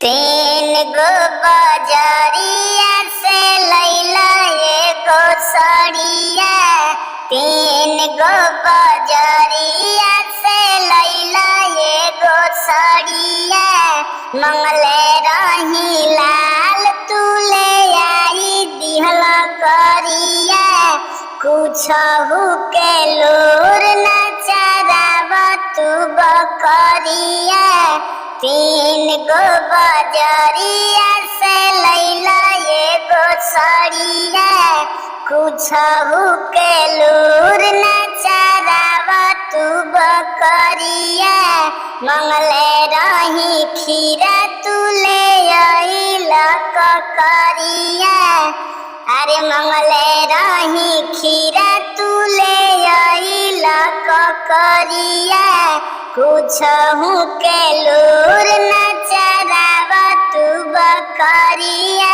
तीन गो बजरिया से लैला एगो सड़िया। तीन गो बजरिया से लैला एगो सड़िया। मंगले रही लाल तू ले आई दिहला करिया। कुछहु के लूर न चराव तू बकरिया। तीन गो बजरिया से लैला एगो सड़िया। कुछहु के लूर न चराव तू बकरिया। मंगले रही खीरा तू ले अइला ककरिया। अरे मंगले रही खीरा तू ले अइला ककरिया। कुछहु के लूर न चराव तू बकरिया।